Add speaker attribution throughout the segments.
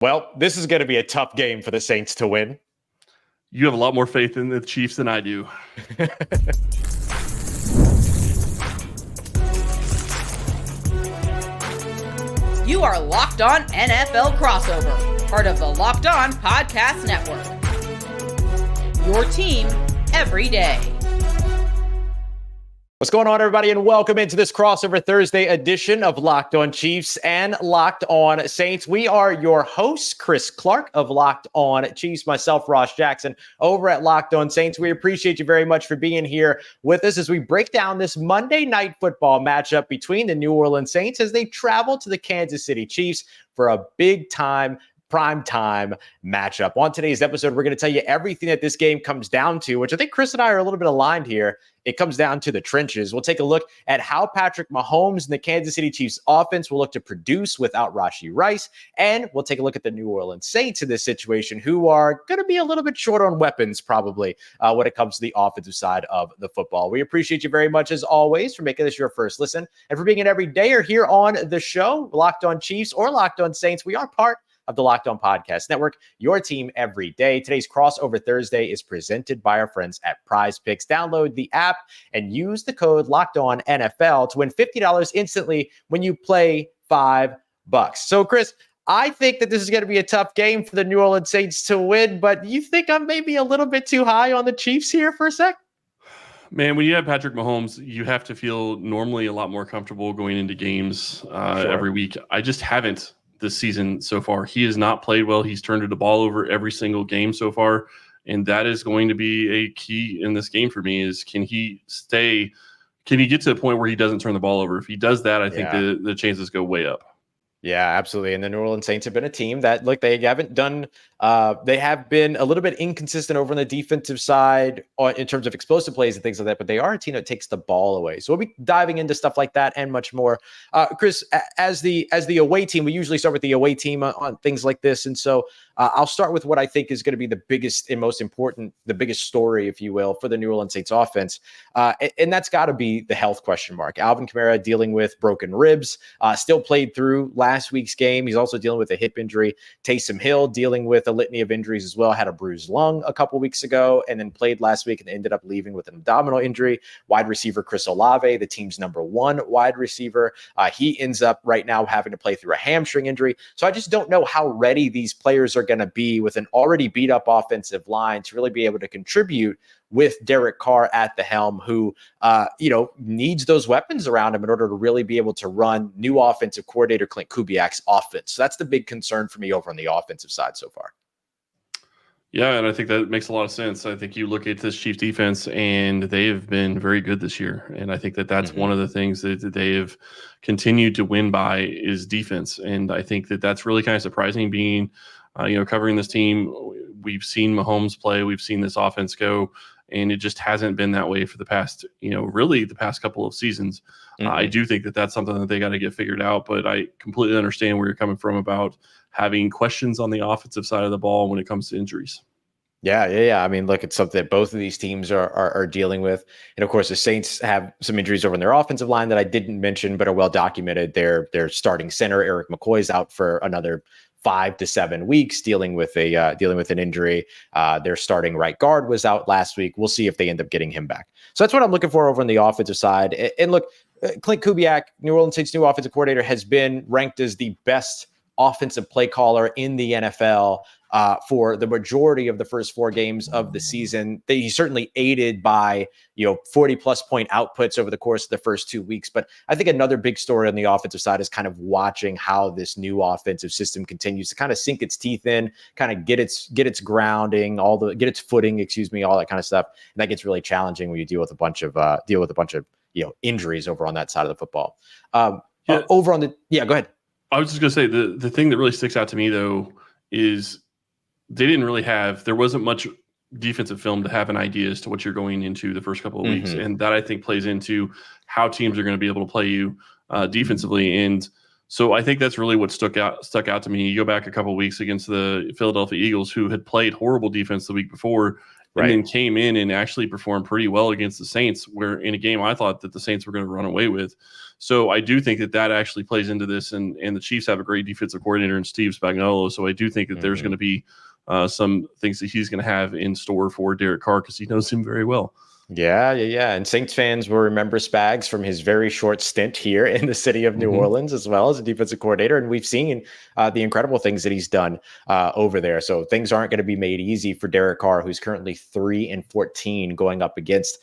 Speaker 1: Well, this is going to be a tough game for the Saints to win.
Speaker 2: You have a lot more faith in the Chiefs than I do.
Speaker 3: You are Locked On NFL Crossover, part of the Locked On Podcast Network. Your team every day.
Speaker 1: What's going on, everybody, and welcome into this crossover Thursday edition of Locked On Chiefs and Locked On Saints. We are your hosts, Chris Clark of Locked On Chiefs, myself, Ross Jackson, over at Locked On Saints. We appreciate you very much for being here with us as we break down this Monday Night Football matchup between the New Orleans Saints as they travel to the Kansas City Chiefs for a big-time prime time matchup. On today's episode, we're going to tell you everything that this game comes down to, which I think Chris and I are a little bit aligned here. It comes down to the trenches. We'll take a look at how Patrick Mahomes and the Kansas City Chiefs offense will look to produce without Rashee Rice. And we'll take a look at the New Orleans Saints in this situation, who are going to be a little bit short on weapons probably when it comes to the offensive side of the football. We appreciate you very much, as always, for making this your first listen and for being an everydayer here on the show, Locked On Chiefs or Locked On Saints. We are part of the Locked On Podcast Network, your team every day. Today's crossover Thursday is presented by our friends at PrizePicks. Download the app and use the code LOCKEDONNFL to win $50 instantly when you play $5. So, Chris, I think that this is going to be a tough game for the New Orleans Saints to win, but you think I'm maybe a little bit too high on the Chiefs here for a sec?
Speaker 2: Man, when you have Patrick Mahomes, you have to feel normally a lot more comfortable going into games every week. I just haven't this season so far. He has not played well. He's turned the ball over every single game so far, and that is going to be a key in this game for me is can he get to a point where he doesn't turn the ball over? If he does that, I think the chances go way up.
Speaker 1: Yeah, absolutely. And the New Orleans Saints have been a team that, look, they haven't done they have been a little bit inconsistent over on the defensive side in terms of explosive plays and things like that, but they are a team that takes the ball away. So we'll be diving into stuff like that and much more. Chris, as the away team, we usually start with the away team on things like this. And so I'll start with what I think is going to be the biggest and most important, the biggest story, if you will, for the New Orleans Saints offense. And that's got to be the health question mark. Alvin Kamara dealing with broken ribs, still played through last week's game. He's also dealing with a hip injury. Taysom Hill dealing with a litany of injuries as well, had a bruised lung a couple weeks ago and then played last week and ended up leaving with an abdominal injury. Wide receiver Chris Olave, the team's number one wide receiver, he ends up right now having to play through a hamstring injury. So I just don't know how ready these players are going to be with an already beat up offensive line to really be able to contribute with Derek Carr at the helm, who, needs those weapons around him in order to really be able to run new offensive coordinator Clint Kubiak's offense. So that's the big concern for me over on the offensive side so far.
Speaker 2: Yeah, and I think that makes a lot of sense. I think you look at this Chiefs defense, and they have been very good this year. And I think that that's one of the things that they have continued to win by is defense. And I think that that's really kind of surprising being, covering this team. We've seen Mahomes play. We've seen this offense go. And it just hasn't been that way for the past, really the past couple of seasons. I do think that that's something that they got to get figured out, but I completely understand where you're coming from about having questions on the offensive side of the ball when it comes to injuries.
Speaker 1: Yeah. I mean, look, it's something that both of these teams are dealing with. And of course, the Saints have some injuries over in their offensive line that I didn't mention, but are well documented. Their starting center, Eric McCoy's out for another 5 to 7 weeks dealing with an injury. Their starting right guard was out last week. We'll see if they end up getting him back. So that's what I'm looking for over on the offensive side. And look, Clint Kubiak, New Orleans Saints' new offensive coordinator, has been ranked as the best offensive play caller in the NFL for the majority of the first 4 games of the season. He's certainly aided by 40-plus point outputs over the course of the first 2 weeks. But I think another big story on the offensive side is kind of watching how this new offensive system continues to kind of sink its teeth in, kind of get its grounding, get its footing, all that kind of stuff. And that gets really challenging when you deal with a bunch of injuries over on that side of the football. Go ahead.
Speaker 2: I was just going to say the thing that really sticks out to me, though, is there wasn't much defensive film to have an idea as to what you're going into the first couple of weeks. And that, I think, plays into how teams are going to be able to play you defensively. And so I think that's really what stuck out to me. You go back a couple of weeks against the Philadelphia Eagles, who had played horrible defense the week before, and
Speaker 1: Right.
Speaker 2: then came in and actually performed pretty well against the Saints, where in a game I thought that the Saints were going to run away with. So I do think that actually plays into this, and the Chiefs have a great defensive coordinator in Steve Spagnuolo. So I do think that there's going to be some things that he's going to have in store for Derek Carr because he knows him very well.
Speaker 1: Yeah. And Saints fans will remember Spags from his very short stint here in the city of New Orleans, as well as a defensive coordinator. And we've seen the incredible things that he's done over there. So things aren't going to be made easy for Derek Carr, who's currently 3-14 going up against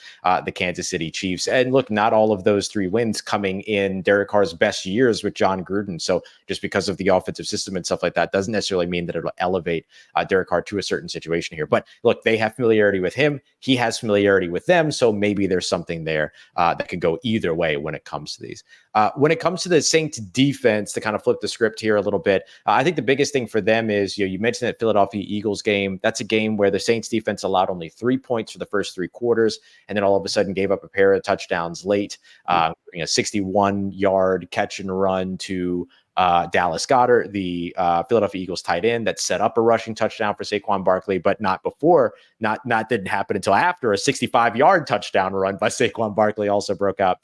Speaker 1: the Kansas City Chiefs. And look, not all of those 3 wins coming in Derek Carr's best years with John Gruden. So just because of the offensive system and stuff like that doesn't necessarily mean that it'll elevate Derek Carr to a certain situation here. But look, they have familiarity with him. He has familiarity with them. So maybe there's something there that could go either way when it comes to these. When it comes to the Saints defense, to kind of flip the script here a little bit, I think the biggest thing for them is, you mentioned that Philadelphia Eagles game. That's a game where the Saints defense allowed only 3 points for the first 3 quarters, and then all of a sudden gave up a pair of touchdowns late, 61-yard catch and run to Dallas Goedert, the Philadelphia Eagles tight end, that set up a rushing touchdown for Saquon Barkley, but not before. Not didn't happen until after a 65-yard touchdown run by Saquon Barkley also broke out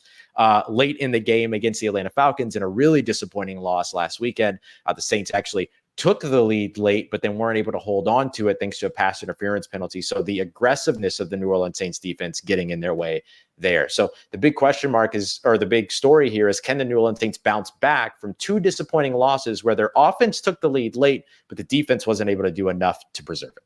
Speaker 1: late in the game against the Atlanta Falcons in a really disappointing loss last weekend. The Saints actually took the lead late, but then weren't able to hold on to it thanks to a pass interference penalty. So the aggressiveness of the New Orleans Saints defense getting in their way there. So the big question mark is, or the big story here is, can the New Orleans Saints bounce back from 2 disappointing losses where their offense took the lead late, but the defense wasn't able to do enough to preserve it?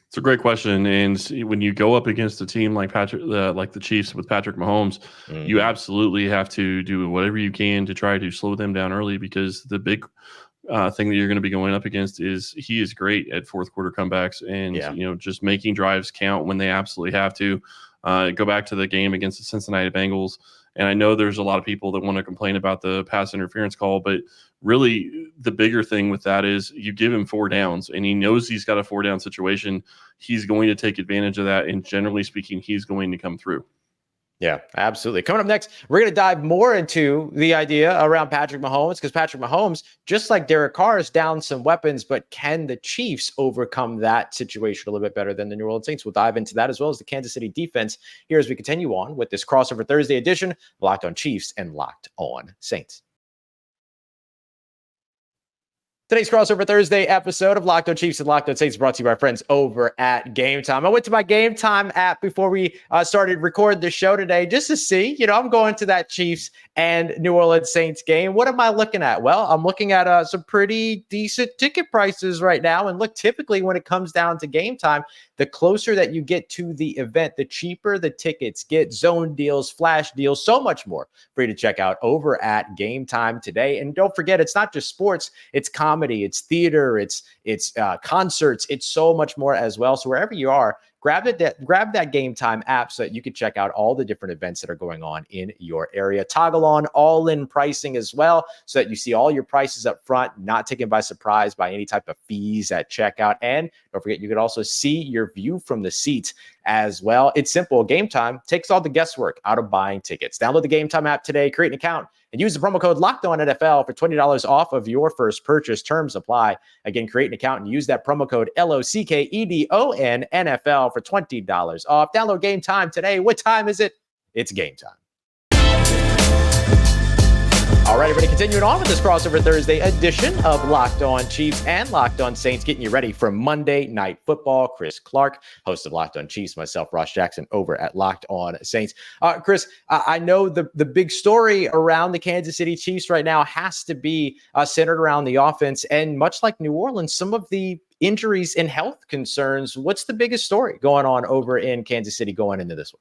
Speaker 2: It's a great question. And when you go up against a team like the Chiefs with Patrick Mahomes, you absolutely have to do whatever you can to try to slow them down early, because the big thing that you're going to be going up against is he is great at fourth quarter comebacks and just making drives count when they absolutely have to. Go back to the game against the Cincinnati Bengals, and I know there's a lot of people that want to complain about the pass interference call, but really the bigger thing with that is you give him 4 downs and he knows he's got a 4-down situation. He's going to take advantage of that, and generally speaking, he's going to come through.
Speaker 1: Yeah, absolutely. Coming up next, we're going to dive more into the idea around Patrick Mahomes, because Patrick Mahomes, just like Derek Carr, is down some weapons, but can the Chiefs overcome that situation a little bit better than the New Orleans Saints? We'll dive into that, as well as the Kansas City defense here as we continue on with this crossover Thursday edition, Locked on Chiefs and Locked on Saints. Today's crossover Thursday episode of Locked on Chiefs and Locked on Saints brought to you by our friends over at Gametime. I went to my Gametime app before we started recording the show today just to see, I'm going to that Chiefs and New Orleans Saints game. What am I looking at? Well, I'm looking at some pretty decent ticket prices right now. And look, typically when it comes down to Gametime, the closer that you get to the event, the cheaper the tickets get. Zone deals, flash deals, so much more for you to check out over at Gametime today. And don't forget, it's not just sports, it's comedy, it's theater, it's concerts, it's so much more as well. So wherever you are, grab that Gametime app so that you can check out all the different events that are going on in your area. Toggle on all-in pricing as well, so that you see all your prices up front, not taken by surprise by any type of fees at checkout. And don't forget, you can also see your view from the seats as well. It's simple. Gametime takes all the guesswork out of buying tickets. Download the Gametime app today, create an account, and use the promo code LOCKEDONNFL for $20 off of your first purchase. Terms apply. Again, create an account and use that promo code LOCKEDONNFL for $20 off. Download Gametime today. What time is it? It's game time. All right, everybody, continuing on with this crossover Thursday edition of Locked On Chiefs and Locked On Saints, getting you ready for Monday Night Football. Chris Clark, host of Locked On Chiefs, myself, Ross Jackson, over at Locked On Saints. Chris, I know the big story around the Kansas City Chiefs right now has to be centered around the offense, and much like New Orleans, some of the injuries and health concerns. What's the biggest story going on over in Kansas City going into this one?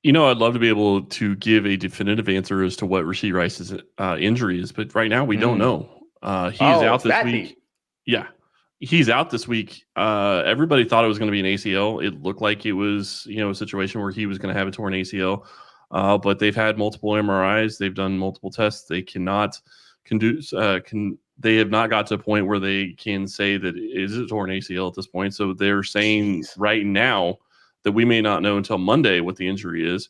Speaker 2: I'd love to be able to give a definitive answer as to what Rashee Rice's injury is, but right now we don't know. He's out this week. Yeah, he's out this week. Everybody thought it was going to be an ACL. It looked like it was, a situation where he was going to have a torn ACL. But they've had multiple MRIs. They've done multiple tests. They they have not got to a point where they can say that it is a torn ACL at this point. So they're saying right now that we may not know until Monday what the injury is.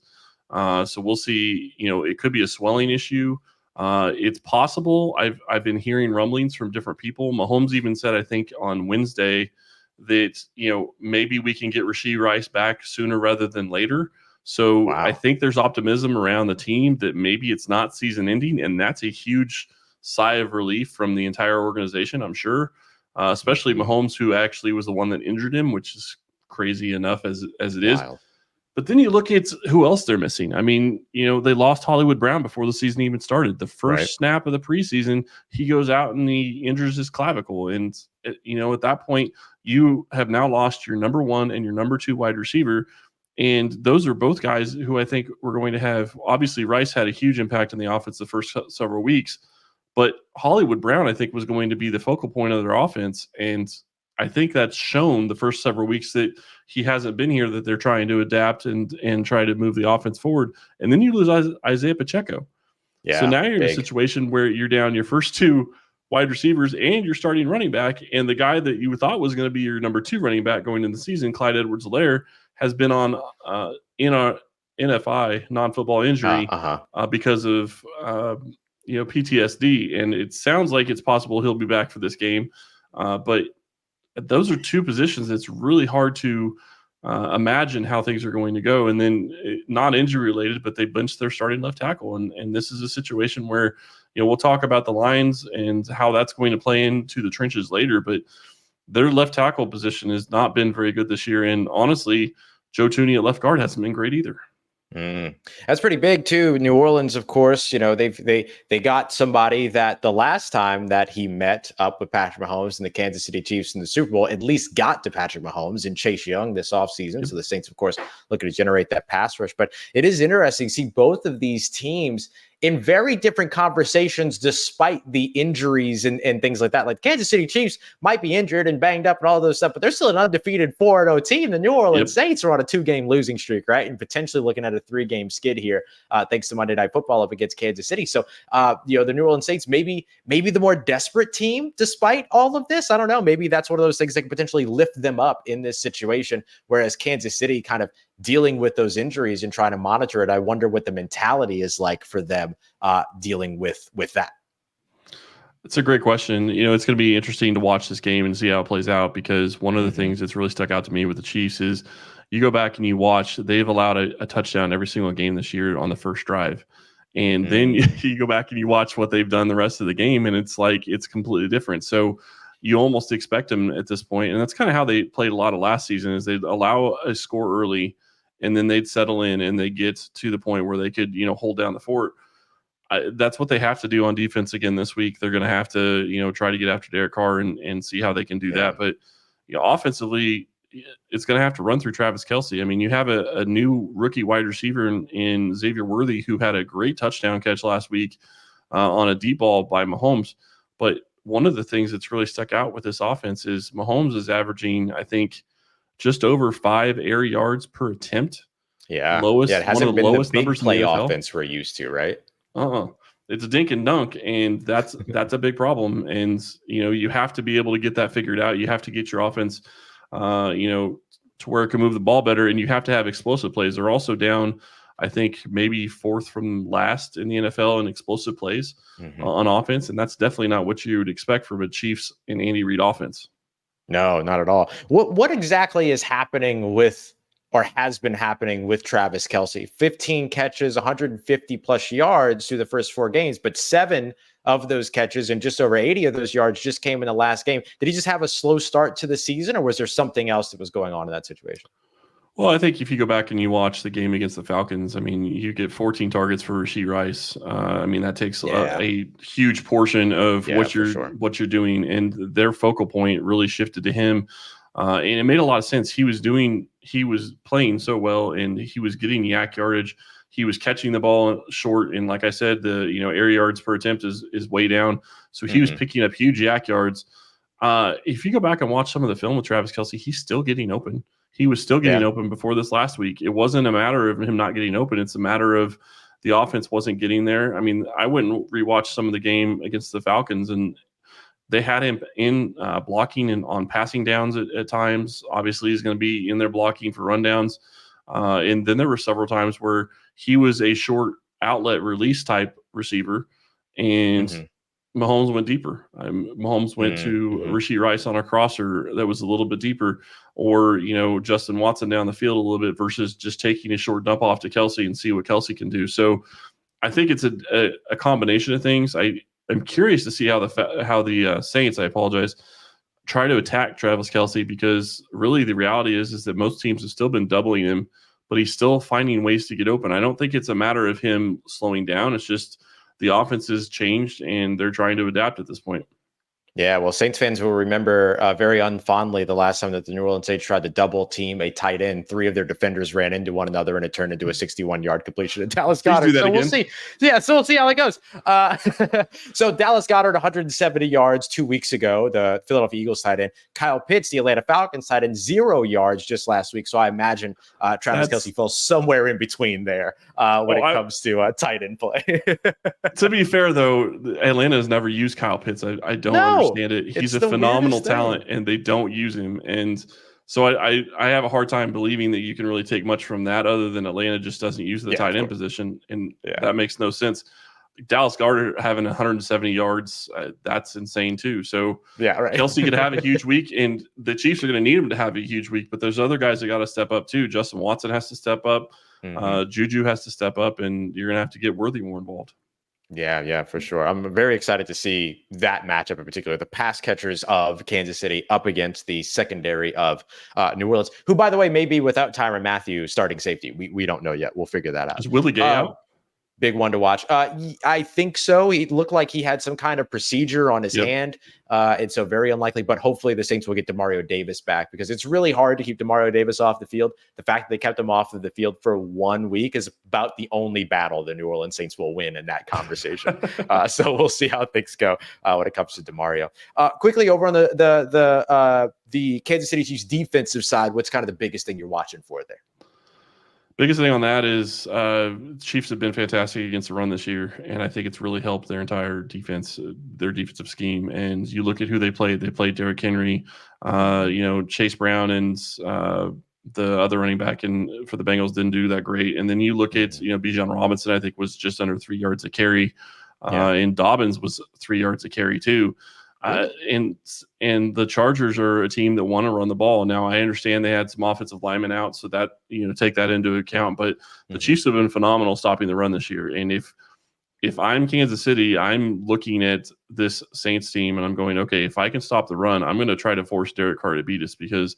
Speaker 2: So we'll see. It could be a swelling issue. It's possible. I've been hearing rumblings from different people. Mahomes even said, I think on Wednesday, that, maybe we can get Rashee Rice back sooner rather than later. So I think there's optimism around the team that maybe it's not season ending, and that's a huge sigh of relief from the entire organization, I'm sure, especially Mahomes, who actually was the one that injured him, which is crazy enough as it is. But then you look at who else they're missing. I mean, they lost Hollywood Brown before the season even started. The first snap of the preseason, he goes out and he injures his clavicle. And, at that point, you have now lost your number 1 and your number 2 wide receiver. And those are both guys who I think we're going to have. Obviously, Rice had a huge impact on the offense the first several weeks. But Hollywood Brown, I think, was going to be the focal point of their offense. And I think that's shown the first several weeks that he hasn't been here, that they're trying to adapt and try to move the offense forward. And then you lose Isaiah Pacheco. Yeah, so now you're in a situation where you're down your first 2 wide receivers and you're starting running back. And the guy that you thought was going to be your number 2 running back going into the season, Clyde Edwards-Helaire, has been on in a NFI, non-football injury, because of PTSD. And it sounds like it's possible he'll be back for this game. But those are 2 positions that's really hard to imagine how things are going to go. And then not injury related, but they benched their starting left tackle. And this is a situation where, we'll talk about the Lions and how that's going to play into the trenches later, but their left tackle position has not been very good this year. And honestly, Joe Thuney at left guard hasn't been great either.
Speaker 1: That's pretty big too. New Orleans, of course, they got somebody that the last time that he met up with Patrick Mahomes and the Kansas City Chiefs in the Super Bowl, at least got to Patrick Mahomes and Chase Young this offseason. So the Saints, of course, looking to generate that pass rush. But it is interesting to see both of these teams in very different conversations, despite the injuries and things like that. Like Kansas City Chiefs might be injured and banged up and all those stuff, but they're still an undefeated 4-0 team. The New Orleans Saints are on a 2-game losing streak, right? And potentially looking at a 3-game skid here, thanks to Monday Night Football up against Kansas City. So, the New Orleans Saints, maybe the more desperate team despite all of this. I don't know. Maybe that's one of those things that can potentially lift them up in this situation, whereas Kansas City kind of dealing with those injuries and trying to monitor it. I wonder what the mentality is like for them dealing with that.
Speaker 2: It's a great question. It's going to be interesting to watch this game and see how it plays out, because one of the things that's really stuck out to me with the Chiefs is you go back and you watch, they've allowed a touchdown every single game this year on the first drive. And then you go back and you watch what they've done the rest of the game, and it's like it's completely different. So you almost expect them at this point, and that's kind of how they played a lot of last season, is they'd allow a score early, and then they'd settle in and they get to the point where they could, hold down the fort. That's what they have to do on defense again this week. They're going to have to, try to get after Derek Carr and see how they can do that. But offensively, it's going to have to run through Travis Kelce. I mean, you have a new rookie wide receiver in Xavier Worthy, who had a great touchdown catch last week on a deep ball by Mahomes. But one of the things that's really stuck out with this offense is Mahomes is averaging, I think, just over 5 air yards per attempt.
Speaker 1: Yeah.
Speaker 2: Lowest,
Speaker 1: it hasn't
Speaker 2: one of the
Speaker 1: been
Speaker 2: lowest
Speaker 1: the big
Speaker 2: numbers
Speaker 1: play
Speaker 2: in the NFL.
Speaker 1: offense we're used to, right?
Speaker 2: It's a dink and dunk, and that's a big problem. And you have to be able to get that figured out. You have to get your offense, to where it can move the ball better, and you have to have explosive plays. They're also down, I think, maybe 4th from last in the NFL in explosive plays on offense, and that's definitely not what you would expect from a Chiefs and Andy Reid offense.
Speaker 1: No, not at all. What exactly is happening with, or has been happening with, Travis Kelce? 15 catches, 150 plus yards through the first 4 games, but 7 of those catches and just over 80 of those yards just came in the last game. Did he just have a slow start to the season, or was there something else that was going on in that situation?
Speaker 2: Well, I think if you go back and you watch the game against the Falcons, I mean, you get 14 targets for Rashee Rice. I mean, that takes a huge portion of what you're doing, and their focal point really shifted to him. And it made a lot of sense. He was playing so well, and he was getting yak yardage. He was catching the ball short, and like I said, the air yards per attempt is way down. So he was picking up huge yak yards. If you go back and watch some of the film with Travis Kelce, he's still getting open. He was still getting open before this last week. It wasn't a matter of him not getting open. It's a matter of the offense wasn't getting there. I mean, I went and rewatched some of the game against the Falcons, and they had him in blocking and on passing downs at times. Obviously, he's going to be in there blocking for rundowns. And then there were several times where he was a short outlet release type receiver. And Mahomes went deeper. Mahomes went to Rashee Rice on a crosser that was a little bit deeper, or Justin Watson down the field a little bit versus just taking a short dump off to Kelce and see what Kelce can do. So I think it's a combination of things. I'm curious to see how the Saints, I apologize, try to attack Travis Kelce, because really the reality is that most teams have still been doubling him, but he's still finding ways to get open. I don't think it's a matter of him slowing down. It's just the offense has changed and they're trying to adapt at this point.
Speaker 1: Yeah, well, Saints fans will remember very unfondly the last time that the New Orleans Saints tried to double team a tight end. 3 of their defenders ran into one another, and it turned into a 61-yard completion to Dallas Goedert. So we'll see. Yeah, so we'll see how it goes. So Dallas Goedert, 170 yards 2 weeks ago, the Philadelphia Eagles tight end. Kyle Pitts, the Atlanta Falcons tight end, 0 yards just last week. So I imagine Travis Kelce falls somewhere in between there when it comes to tight end play.
Speaker 2: To be fair, though, Atlanta has never used Kyle Pitts. I don't understand it. He's a phenomenal talent, and they don't use him. And so I have a hard time believing that you can really take much from that, other than Atlanta just doesn't use the tight end position, and that makes no sense. Dallas Goedert having 170 yards, that's insane too. So Kelce could have a huge week, and the Chiefs are going to need him to have a huge week. But there's other guys that got to step up too. Justin Watson has to step up. Juju has to step up, and you're going to have to get Worthy more involved.
Speaker 1: Yeah, for sure. I'm very excited to see that matchup in particular. The pass catchers of Kansas City up against the secondary of New Orleans, who, by the way, may be without Tyrann Mathieu starting safety. We don't know yet. We'll figure that out.
Speaker 2: Is Willie Gay out?
Speaker 1: Big one to watch. I think so. He looked like he had some kind of procedure on his hand. And so very unlikely, but hopefully the Saints will get Demario Davis back, because it's really hard to keep Demario Davis off the field. The fact that they kept him off of the field for 1 week is about the only battle the New Orleans Saints will win in that conversation. So we'll see how things go when it comes to Demario. Quickly over on the Kansas City Chiefs defensive side, what's kind of the biggest thing you're watching for there?
Speaker 2: Biggest thing on that is Chiefs have been fantastic against the run this year, and I think it's really helped their entire defense, their defensive scheme. And you look at who they played. They played Derrick Henry, Chase Brown, and the other running back for the Bengals didn't do that great. And then you look at Bijan Robinson, I think was just under 3 yards a carry, and Dobbins was 3 yards a carry too. And the Chargers are a team that want to run the ball. Now, I understand they had some offensive linemen out, so that take that into account. But the Chiefs have been phenomenal stopping the run this year. And if I'm Kansas City, I'm looking at this Saints team and I'm going, okay, if I can stop the run, I'm going to try to force Derek Carr to beat us, because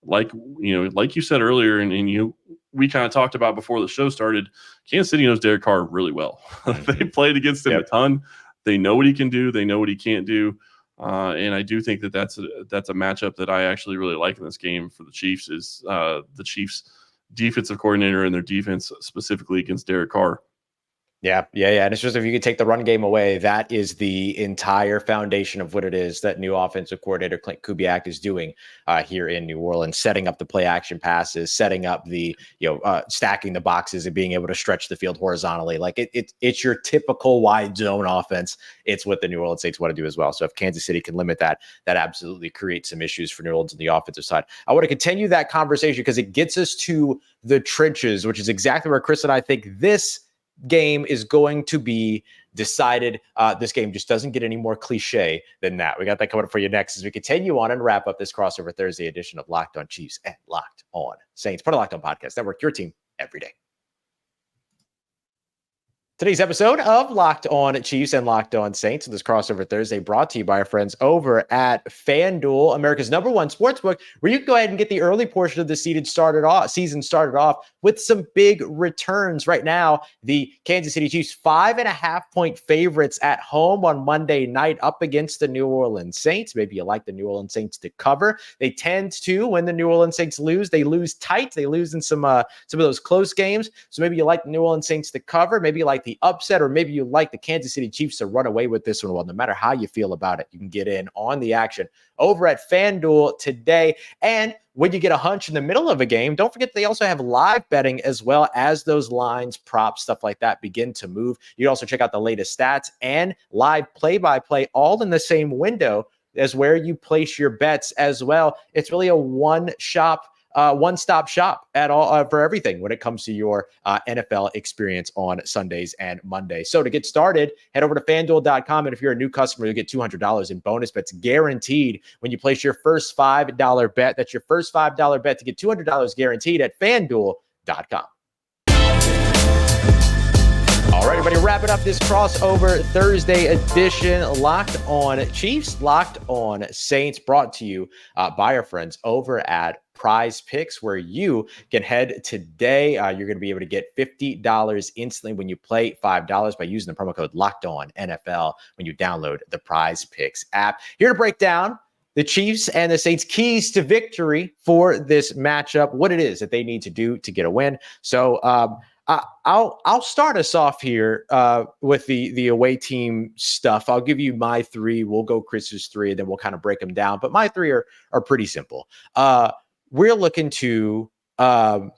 Speaker 2: like you said earlier, and we kind of talked about before the show started, Kansas City knows Derek Carr really well. They played against him a ton. They know what he can do. They know what he can't do. And I do think that's a matchup that I actually really like in this game for the Chiefs, is the Chiefs defensive coordinator and their defense specifically against Derek Carr.
Speaker 1: Yeah. And it's just, if you could take the run game away, that is the entire foundation of what it is that new offensive coordinator Clint Kubiak is doing here in New Orleans, setting up the play action passes, setting up the, stacking the boxes and being able to stretch the field horizontally. Like it's your typical wide zone offense. It's what the New Orleans Saints want to do as well. So if Kansas City can limit that absolutely creates some issues for New Orleans on the offensive side. I want to continue that conversation because it gets us to the trenches, which is exactly where Chris and I think this game is going to be decided. This game just doesn't get any more cliche than that. We got that coming up for you next as we continue on and wrap up this crossover Thursday edition of Locked On Chiefs and Locked On Saints, part of Locked On Podcast Network, your team every day. Today's episode of Locked On Chiefs and Locked On Saints, this crossover Thursday, brought to you by our friends over at FanDuel, America's #1 sportsbook, where you can go ahead and get the early portion of the season started off with some big returns. Right now, the Kansas City Chiefs 5.5-point favorites at home on Monday night up against the New Orleans Saints. Maybe you like the New Orleans Saints to cover. They tend to, when the New Orleans Saints lose, they lose tight. They lose in some of those close games. So maybe you like the New Orleans Saints to cover. Maybe you like the upset, or maybe you like the Kansas City Chiefs to run away with this one. Well, no matter how you feel about it, you can get in on the action over at FanDuel today. And when you get a hunch in the middle of a game, don't forget they also have live betting as well, as those lines, props, stuff like that begin to move. You can also check out the latest stats and live play-by-play all in the same window as where you place your bets as well. It's really a one-shop one-stop shop at all for everything when it comes to your NFL experience on Sundays and Mondays. So to get started, head over to FanDuel.com, and if you're a new customer, you'll get $200 in bonus bets guaranteed when you place your first $5 bet. That's your first $5 bet to get $200 guaranteed at FanDuel.com. All right, everybody, wrapping up this crossover Thursday edition. Locked on Chiefs, Locked on Saints, brought to you by our friends over at PrizePicks, where you can head today. You're going to be able to get $50 instantly when you play $5 by using the promo code LOCKEDONNFL when you download the PrizePicks app. Here to break down the Chiefs and the Saints' keys to victory for this matchup, what it is that they need to do to get a win. So I'll start us off here with the away team stuff. I'll give you my three. We'll go Chris's three, and then we'll kind of break them down. But my three are pretty simple. We're looking to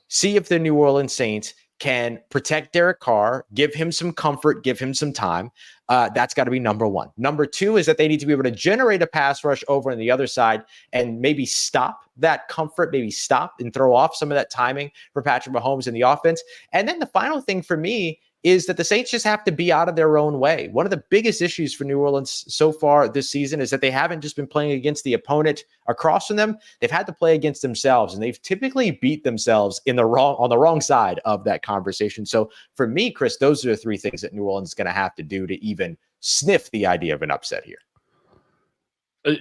Speaker 1: see if the New Orleans Saints can protect Derek Carr, give him some comfort, give him some time. That's got to be number one. Number two is that they need to be able to generate a pass rush over on the other side and maybe stop that comfort, maybe stop and throw off some of that timing for Patrick Mahomes in the offense. And then the final thing for me is that the Saints just have to be out of their own way. One of the biggest issues for New Orleans so far this season is that they haven't just been playing against the opponent across from them. They've had to play against themselves, and they've typically beat themselves on the wrong side of that conversation. So for me, Chris, those are the three things that New Orleans is going to have to do to even sniff the idea of an upset here.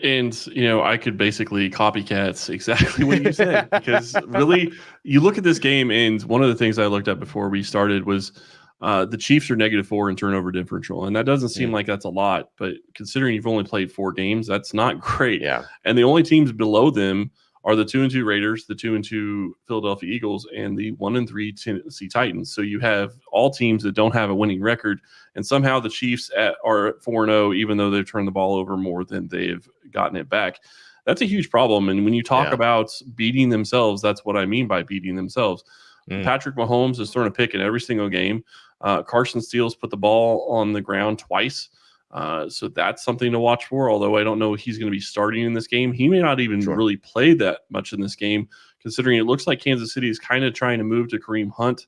Speaker 2: And, I could basically copycat exactly what you said, because really, you look at this game, and one of the things I looked at before we started was the Chiefs are -4 in turnover differential. And that doesn't seem like that's a lot, but considering you've only played 4 games, that's not great.
Speaker 1: Yeah.
Speaker 2: And the only teams below them are the 2-2 Raiders, the 2-2 Philadelphia Eagles, and the 1-3 Tennessee Titans. So you have all teams that don't have a winning record, and somehow the Chiefs are 4-0, even though they've turned the ball over more than they've gotten it back. That's a huge problem. And when you talk about beating themselves, that's what I mean by beating themselves. Patrick Mahomes has thrown a pick in every single game. Carson Steele's put the ball on the ground twice. So that's something to watch for, although I don't know he's going to be starting in this game. He may not even really play that much in this game, considering it looks like Kansas City is kind of trying to move to Kareem Hunt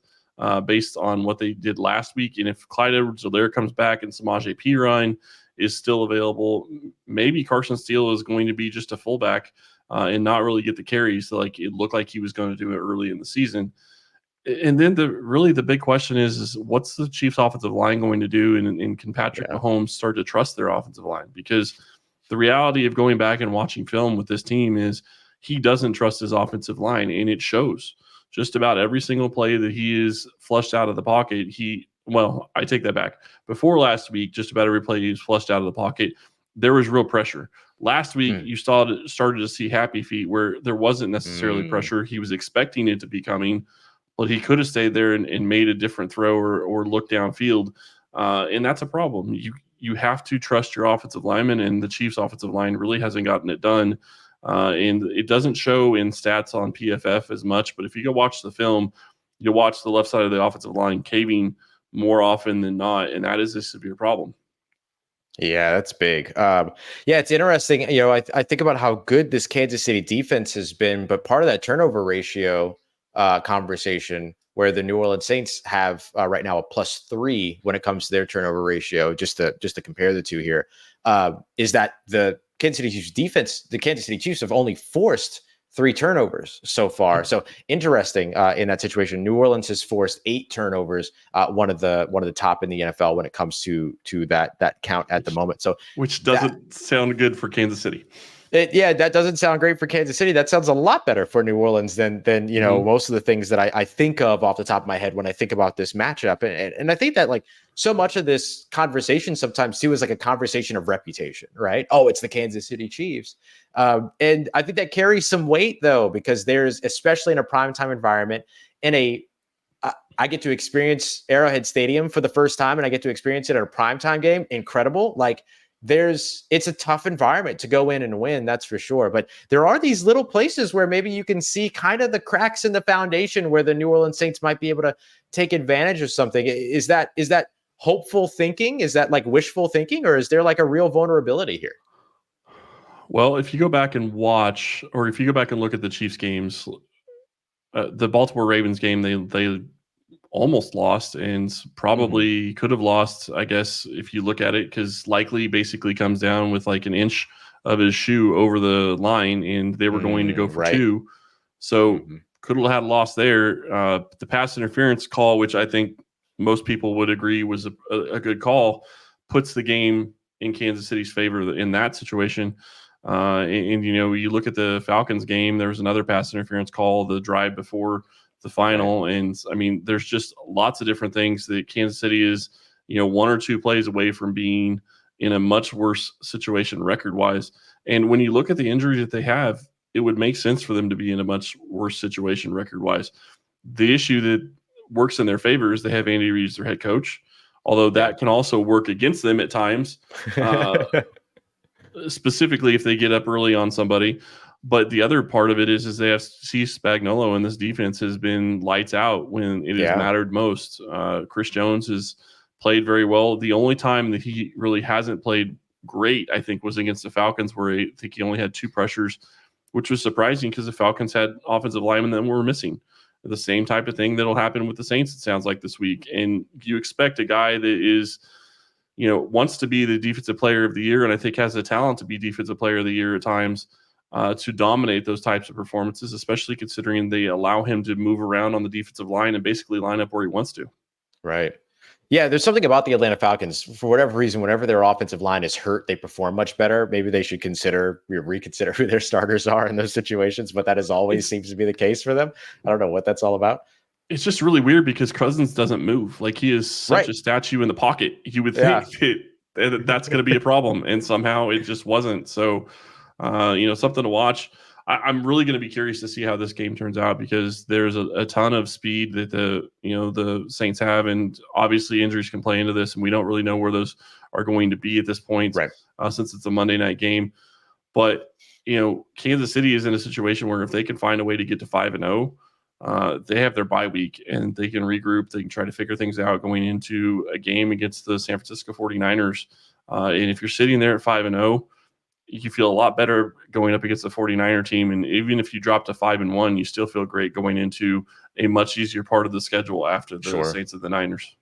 Speaker 2: based on what they did last week. And if Clyde Edwards-Helaire comes back and Samaje Perine is still available, maybe Carson Steele is going to be just a fullback and not really get the carries like it looked like he was going to do it early in the season. And then the big question is what's the Chiefs offensive line going to do? And can Patrick Mahomes start to trust their offensive line? Because the reality of going back and watching film with this team is he doesn't trust his offensive line, and it shows. Just about every single play that he is flushed out of the pocket, I take that back. Before last week, just about every play he was flushed out of the pocket, there was real pressure. Last week, you started to see happy feet where there wasn't necessarily pressure. He was expecting it to be coming, but he could have stayed there and made a different throw or looked downfield. And that's a problem. You have to trust your offensive lineman, and the Chiefs offensive line really hasn't gotten it done. And it doesn't show in stats on PFF as much, but if you go watch the film, you'll watch the left side of the offensive line caving more often than not, and that is a severe problem.
Speaker 1: Yeah, that's big. It's interesting. I think about how good this Kansas City defense has been, but part of that turnover ratio conversation where the New Orleans Saints have right now a +3 when it comes to their turnover ratio, just to compare the two here, is that the Kansas City Chiefs defense, the Kansas City Chiefs have only forced 3 turnovers so far. So interesting in that situation. New Orleans has forced 8 turnovers, one of the top in the NFL when it comes to that count at the moment. So
Speaker 2: which doesn't sound good for Kansas City.
Speaker 1: That doesn't sound great for Kansas City. That sounds a lot better for New Orleans than most of the things that I think of off the top of my head when I think about this matchup. And I think that like so much of this conversation sometimes too is like a conversation of reputation, right? Oh, it's the Kansas City Chiefs. And I think that carries some weight though, because there's, especially in a primetime environment, I get to experience Arrowhead Stadium for the first time, and I get to experience it at a primetime game. Incredible. Like, it's a tough environment to go in and win, that's for sure. But there are these little places where maybe you can see kind of the cracks in the foundation where the New Orleans Saints might be able to take advantage of something. Is that hopeful thinking? Is that like wishful thinking, or is there like a real vulnerability here?
Speaker 2: Well, if you go back and watch, or if you go back and look at the Chiefs games, the Baltimore Ravens game, they almost lost and probably could have lost, I guess, if you look at it, because Likely basically comes down with like an inch of his shoe over the line, and they were going to go for two. So could have had a loss there. The pass interference call, which I think most people would agree was a good call, puts the game in Kansas City's favor in that situation. And you look at the Falcons game, there was another pass interference call, the drive before the final. And I mean, there's just lots of different things that Kansas City is, one or two plays away from being in a much worse situation record wise. And when you look at the injuries that they have, it would make sense for them to be in a much worse situation record wise. The issue that works in their favor is they have Andy Reid as their head coach, although that can also work against them at times, specifically if they get up early on somebody. But the other part of it is they have Steve Spagnuolo, and this defense has been lights out when it has mattered most. Chris Jones has played very well. The only time that he really hasn't played great, I think, was against the Falcons, where I think he only had 2 pressures, which was surprising because the Falcons had offensive linemen that were missing. The same type of thing that'll happen with the Saints, it sounds like, this week. And you expect a guy that is, wants to be the defensive player of the year, and I think has the talent to be defensive player of the year at times, to dominate those types of performances, especially considering they allow him to move around on the defensive line and basically line up where he wants to.
Speaker 1: Right. Yeah, there's something about the Atlanta Falcons. For whatever reason, whenever their offensive line is hurt, they perform much better. Maybe they should reconsider who their starters are in those situations, but that is always seems to be the case for them. I don't know what that's all about.
Speaker 2: It's just really weird because Cousins doesn't move. Like, he is such a statue in the pocket. You would think that that's going to be a problem, and somehow it just wasn't. So, something to watch. I'm really going to be curious to see how this game turns out, because there's a ton of speed that the Saints have, and obviously injuries can play into this, and we don't really know where those are going to be at this point, since it's a Monday night game. But Kansas City is in a situation where if they can find a way to get to 5-0, they have their bye week and they can regroup. They can try to figure things out going into a game against the San Francisco 49ers. And if you're sitting there at 5-0, you feel a lot better going up against the 49er team. And even if you drop to 5-1, you still feel great going into a much easier part of the schedule after the Saints and the Niners.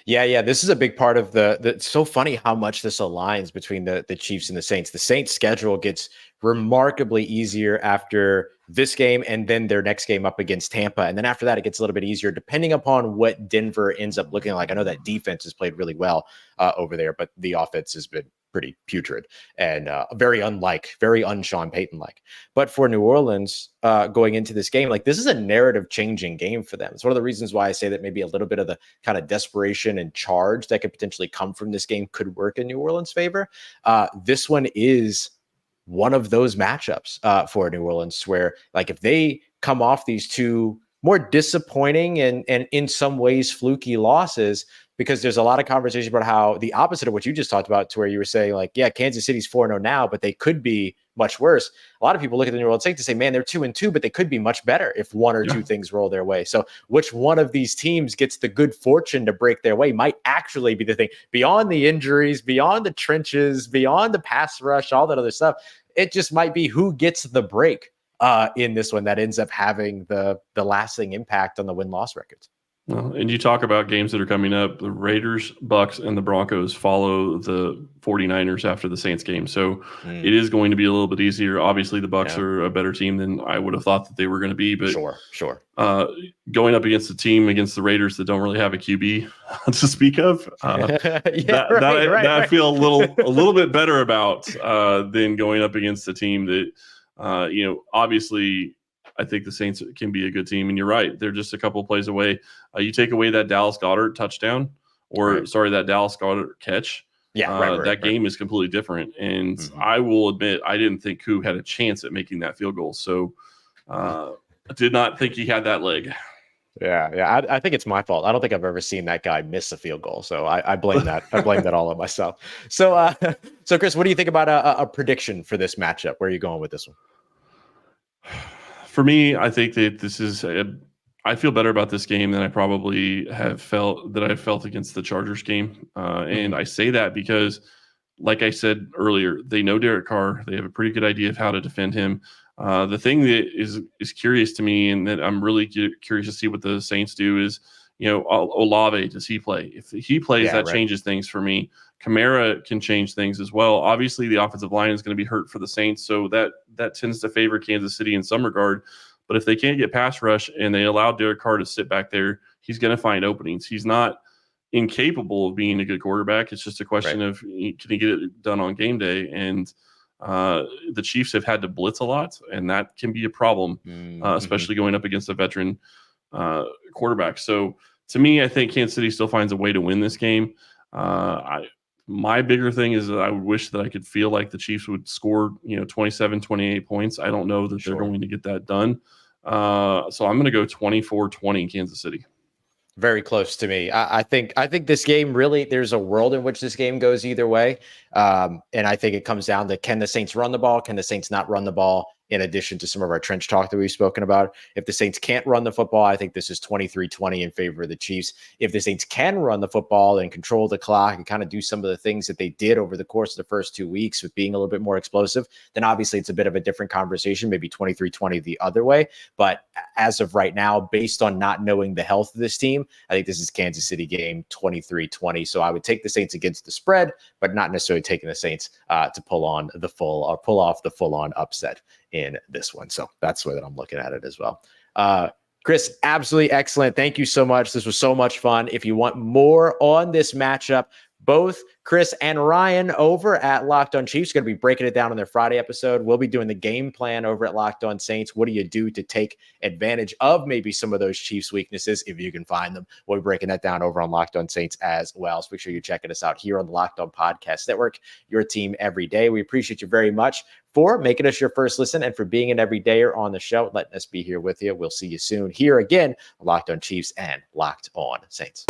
Speaker 1: Yeah. This is a big part of it's so funny how much this aligns between the Chiefs and the Saints. The Saints schedule gets remarkably easier after this game and then their next game up against Tampa. And then after that, it gets a little bit easier depending upon what Denver ends up looking like. I know that defense has played really well over there, but the offense has been pretty putrid and very un-Sean Payton-like. But for New Orleans, going into this game, this is a narrative-changing game for them. It's one of the reasons why I say that maybe a little bit of the kind of desperation and charge that could potentially come from this game could work in New Orleans' favor. This one is one of those matchups for New Orleans where, if they come off these two more disappointing and in some ways fluky losses, because there's a lot of conversation about how the opposite of what you just talked about, to where you were saying Kansas City's 4-0 now, but they could be much worse. A lot of people look at the New Orleans Saints and say, man, they're 2-2, but they could be much better if one or two things roll their way. So which one of these teams gets the good fortune to break their way might actually be the thing. Beyond the injuries, beyond the trenches, beyond the pass rush, all that other stuff, it just might be who gets the break in this one that ends up having the lasting impact on the win-loss records.
Speaker 2: Well, and you talk about games that are coming up. The Raiders, Bucks, and the Broncos follow the 49ers after the Saints game. So it is going to be a little bit easier. Obviously, the Bucks are a better team than I would have thought that they were going to be. But
Speaker 1: sure.
Speaker 2: Going up against a team against the Raiders that don't really have a QB to speak of, I feel a little bit better about than going up against a team that, obviously, I think the Saints can be a good team. And you're right. They're just a couple of plays away. You take away that Dallas Goedert touchdown that Dallas Goedert catch. That game is completely different. And I will admit, I didn't think Koo had a chance at making that field goal. So I did not think he had that leg.
Speaker 1: Yeah. I think it's my fault. I don't think I've ever seen that guy miss a field goal. So I blame that. I blame that all on myself. So Chris, what do you think about a prediction for this matchup? Where are you going with this one?
Speaker 2: For me, I think that this is I feel better about this game than I probably have felt against the Chargers game. And I say that because, like I said earlier, they know Derek Carr. They have a pretty good idea of how to defend him. The thing that is curious to me, and that I'm really curious to see what the Saints do, is Olave, does he play? If he plays, that changes things for me. Kamara can change things as well. Obviously, the offensive line is going to be hurt for the Saints, so that tends to favor Kansas City in some regard. But if they can't get pass rush and they allow Derek Carr to sit back there, he's going to find openings. He's not incapable of being a good quarterback. It's just a question of, can he get it done on game day? And the Chiefs have had to blitz a lot, and that can be a problem, especially going up against a veteran quarterback. So to me, I think Kansas City still finds a way to win this game. My bigger thing is that I would wish that I could feel like the Chiefs would score, 27, 28 points. I don't know that they're going to get that done. So I'm going to go 24-20 Kansas City.
Speaker 1: Very close to me. I think this game really, there's a world in which this game goes either way. And I think it comes down to, can the Saints run the ball? Can the Saints not run the ball? In addition to some of our trench talk that we've spoken about. If the Saints can't run the football, I think this is 23-20 in favor of the Chiefs. If the Saints can run the football and control the clock and kind of do some of the things that they did over the course of the first 2 weeks with being a little bit more explosive, then obviously it's a bit of a different conversation, maybe 23-20 the other way. But as of right now, based on not knowing the health of this team, I think this is Kansas City game 23-20. So I would take the Saints against the spread, but not necessarily taking the Saints to pull off the full-on upset in this one. So that's the way that I'm looking at it as well. Chris, absolutely excellent. Thank you so much. This was so much fun. If you want more on this matchup, both Chris and Ryan over at Locked On Chiefs are going to be breaking it down on their Friday episode. We'll be doing the game plan over at Locked On Saints. What do you do to take advantage of maybe some of those Chiefs weaknesses if you can find them? We'll be breaking that down over on Locked On Saints as well. So make sure you're checking us out here on the Locked On Podcast Network, your team every day. We appreciate you very much for making us your first listen and for being an everydayer on the show, letting us be here with you. We'll see you soon here again, Locked On Chiefs and Locked On Saints.